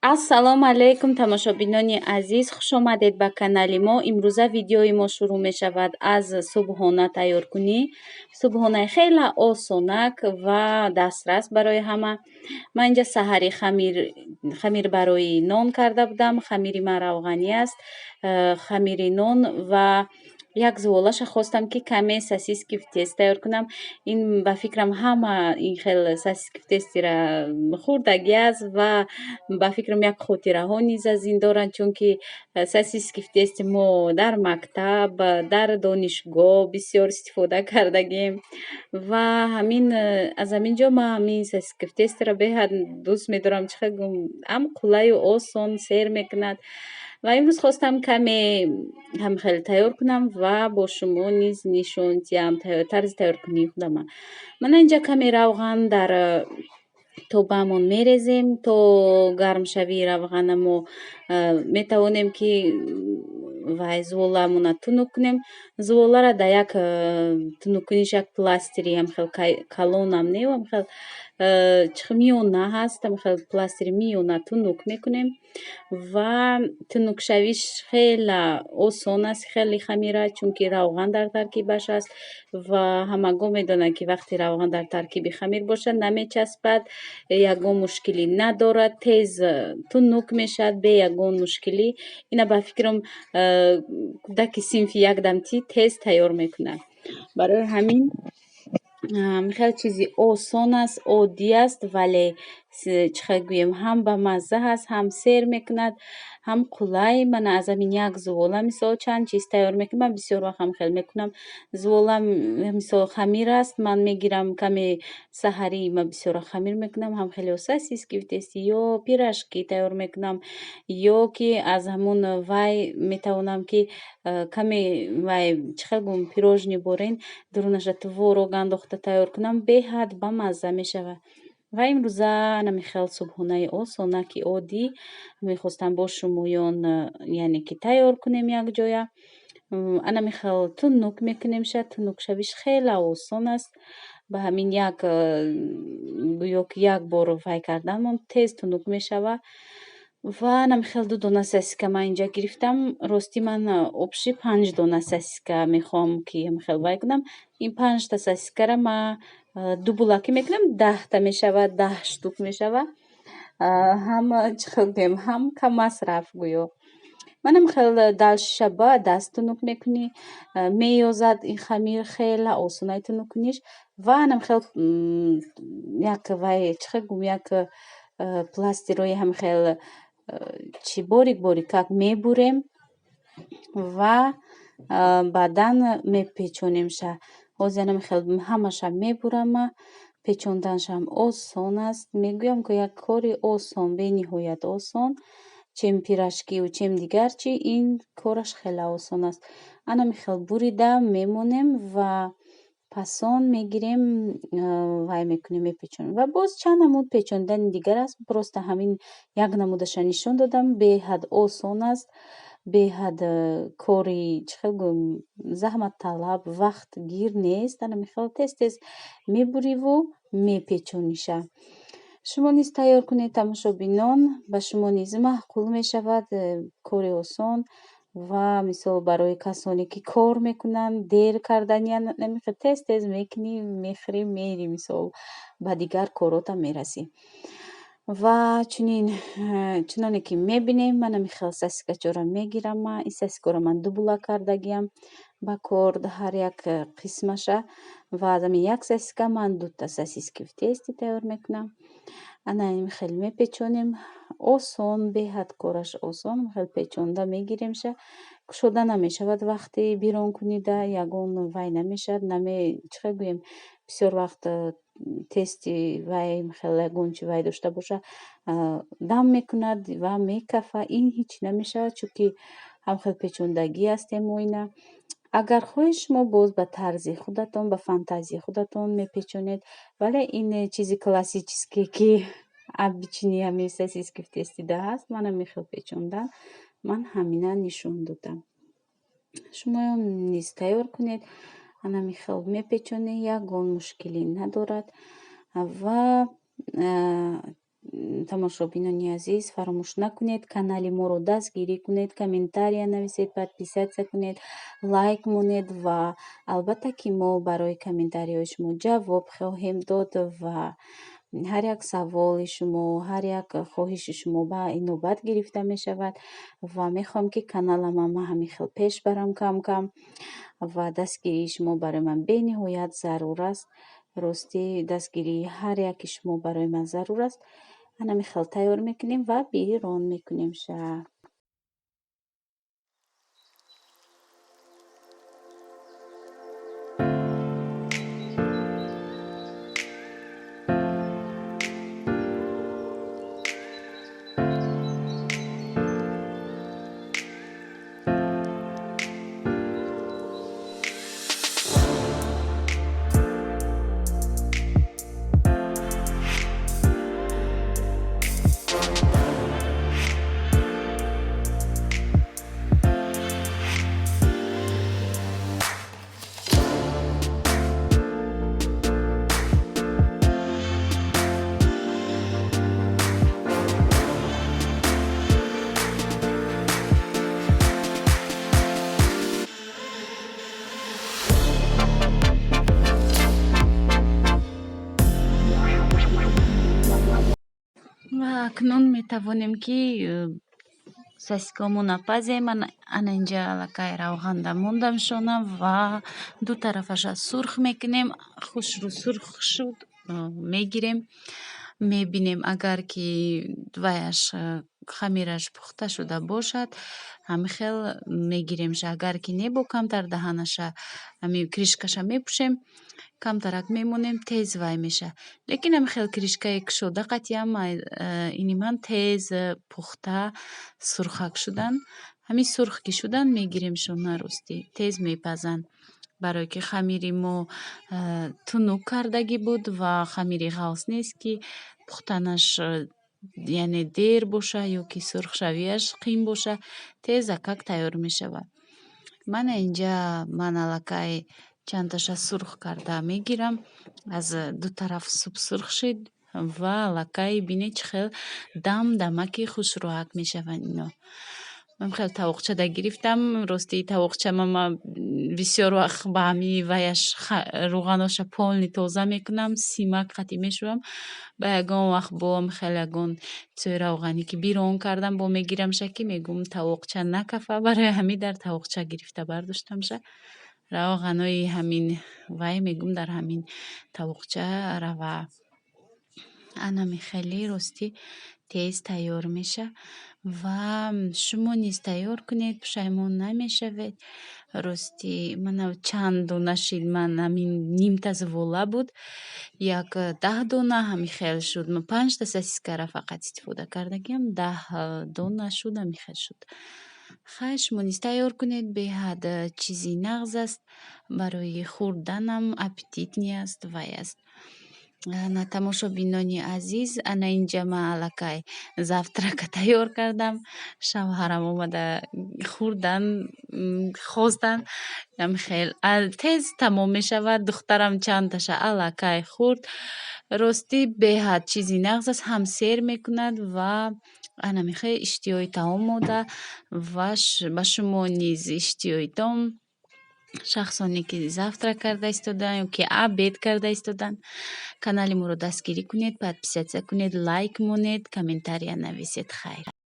Ассалому алайкум тамошобинони азиз, хуш омадед ба канали мо. Имрӯза видеои мо шурӯъ мешавад аз субҳона тайёркунӣ. Субҳонаи хеле осонак ва дастрас барои ҳама. Ман инҷа саҳари хамир барои нон карда будам. Хамири ман равғанӣ аст, хамири нон ва як зуволаша хостам ки каме сосиски в тест тайёр кунам. Ин ба фикрам ҳама ин хел сосиски в тестиро хӯрдагӣ аст ва ба фикрам як хотираҳо низ аз ин доранд, чунки сосиски в тести мо дар мактаб, дар донишгоҳ бисёр истифода кардагем ва аз ҳамин ҷо ман ҳамин сосиски в тестиро беҳад дӯст медорам. Чӣ хел ҳам қулаю осон сер мекунад ва имрӯз хостам каме ҳамхел тайёр кунам ва бо шумо низ нишон диҳам тарзи тайёркунии худама. Ман инҷа каме равған дар тобаамон мерезем. То гармшавии равғана мо метавонем ки вай зуволамона тунук кунем. Зуволаро дар як тунуккуниш як пластири ҳамхел калонам не ҳамхел миёна ҳаст, ҳамхел пластири миёна тунук мекунем ва тунукшавиш хеле осон аст, хеле хамира, чунки равған дар таркибаш аст ва ҳамагон медонанд ки вақте равған дар таркиби хамир бошад намечаспад, ягон мушкилӣ надорад, тез тунук мешавад бе ягон мушкилӣ. Ина ба фикрам кӯдаки синфи якдамтӣ тез тайёр мекунад. Барои ҳамин хеле чизи осон аст, оддӣ аст, вале чӣ хел гӯем, ҳам бамазза аст, ҳам сер мекунад, ҳам қулай. Ман аз ҳамин як зувола мисол чанд чиз тайёр мекунам. Ман бисёр вақт ҳамхел мекунам. Зувола мисол хамир аст, ман мегирам каме саҳарӣ ман бисёр хамир мекунам. ҳамхелео сосиски в тести ё пирожки тайёр мекунам, ё ки аз ҳамун вай метавонам ки каме вай чӣ хел гӯям пирожни борен дурунаша творог андохта тайёр кунам, беҳад бамазза мешавад. ва имрӯза намихел субҳонаи осонаки оддӣ мехостам бо шумоён яъне ки тайёр кунем якҷоя. Анамихел тунук мекунем. Тунукшавиш хеле осон аст. Ба ҳамин гӯё ки як бор вай карданмон тез тунук мешавад. ва намихел 2 дона сосиска ман инҷа гирифтам. Ростӣ ман обши 5 дона сосиска мехоҳам ки ҳамхел вай кунам. Ин 5 та сосискаро ман дубулакӣ мекунам, 10 та мешавад, 10 штук мешавад. Ҳам чӣ хел гӯем, ҳам камасраф гӯё. Ман ҳамхел далшиша ба даст тунук мекунӣ, меёзад ин хамир, хеле осонаи тунуккуниш ва ҳамхел як вай чӣ хел гӯям як пластирои ҳамхел чӣ борик борикак мебурем ва баъдан мепечонимша. Ҳозир намихел ҳамаша мебурам ман. Печонданашам осон аст. Мегӯям ки як кори осон, бениҳоят осон. Чем пирожкию чем дигар чӣ, ин кораш хеле осон аст. Анамихел бурида мемонем ва пасон мегирем, вай мекунем, мепечонем ва боз чанд намуд печондани дигар аст. Просто ҳамин як намудаша нишон додам. Беҳад осон аст, беҳад кори чӣ хел гӯям заҳматталаб, вақтгир нест. Анамихел тез тез мебуриву мепечониша. Шумо низ тайёр кунед тамошобинон, ба шумо низ маъқул мешавад, кори осон ва мисол барои касоне ки кор мекунанд, дер кардани намихел тез тез мекунӣ, мехӯрӣ, мери мисол ба дигар коротам мерасӣ. ва чуноне ки мебинем, ман намихел сосискачаро мегирам. Ман ин сосискаро ман дубла кардагиам ба кор ҳар як қисмаша ва аз ҳамин як сосиска ман 2 та сосиски в тести тайёр мекунам. Ана хеле мепечонем. Осон, беҳад кораш осон. Хеле печонда мегиремша. Кушода намешавад вақте бирон кунида, ягон вай намешавад, чӣ хел гӯем, бисёр вақт тести вай хеле ягон чӣ вай дошта боша дам мекунад ва мекафа. Ин ҳеҷ намешавад, чунки ҳамхел печондагӣ астем мо ина. Агар хоҳед шумо боз ба тарзи худатон, ба фантазияи худатон мепечонед, вале ин чизи классические ки обычни ҳамин сосиски в тестида ҳаст. Ман намихел печондан ман ҳамина нишон додам. Шумоам низ тайёр кунед. Намихел мепечонед, ягон мушкилӣ надорад ва тамошобинони азиз, фаромӯш накунед канали моро дастгирӣ кунед, комментария нависед, подписатсия кунед, лайк монед ва албатта ки мо барои комментариҳои шумо ҷавоб хоҳем дод ва ҳар як саволи шумо, ҳар як хоҳиши шумо ба инобат гирифта мешавад ва мехоҳам ки каналамам ҳамин хел пеш барам кам кам ва дастгирии шумо барои ман бениҳоят зарур аст. Ростӣ дастгирии ҳар яки шумо барои ман зарур аст. ҳанамин хел тайёр мекунем ва бирон мекунем ша. ва акнун метавонем ки сосискаҳоамонро пазем. ана инҷа аллакай равғанда мондам шонам ва ду тарафаша сурх мекунем. хушру сурх шуд, мегирем, мебинем агар ки ваяш хамираш пухта шуда бошад, ҳамин хел мегиремша. агар ки не бо камтар даҳанаша ҳамин кришкаша мепӯшем, камтарак мемонем, тез вай меша. лекин ҳамин хел кришкае кушода қатъиян ини ман тез пухта сурхак шудан. ҳамин сурх ки шудан мегирем шона, ростӣ тез мепазанд, барое ки хамири мо тунук кардагӣ буд ва хамири ғавс нест ки пухтанаш яъне дер боша ё ки сурхшавиаш қим боша, тез акак тайёр мешавад. мана инҷа ман аллакай чандташа сурх карда мегирам. аз ду тараф суб сурх шуд ва аллакай бинед чӣ хел дамаки хушроҳак мешаванд ино. ман хел тавоқчада гирифтам. ростӣ тавоқчама бисёр вақт ба ҳамин ваяш рӯғаноша полни тоза мекунам, симак қатъӣ мешӯам. ба ягон вақт бо хел ягон чизои равғанӣ ки бирон кардам бо мегирамша ки мегум тавоқча накафа, барои ҳамин дар тавоқча гирифта бардоштамша. равғанои ҳамин вай мегум дар ҳамин тавоқча рава. анами хеле ростӣ тез тайёр меша ва шумо низ тайёр кунед, пушаймон намешавед. ростӣ мана чанд дона шид ман ҳамин нимта звола буд, як 10 дона ҳамин хел шуд. ман 5 та сосискаро фақат истифода кардагиам, 10 дона шуд, ҳамин хел шуд. хай шумо низ тайёр кунед, беҳад чизи нағз аст, барои хӯрданам аппетитни аст, вай аст. ана тамошобинони азиз, ана инҷа ман аллакай завтрака тайёр кардам. шавҳарам омада хӯрдан хостанд. хел тез тамом мешавад. духтарам чандташа аллакай хӯрд. ростӣ беҳад чизи нағз аст, ҳам сер мекунад ва анамихе иштиҳои таом мода ва ба шумо низ иштиҳои таом, шахсоне ки завтрак карда истодаанд ё ки обед карда истодаанд, канали моро дастгирӣ кунед, подписатсия кунед, лайк монед, комментария нависед. хайр.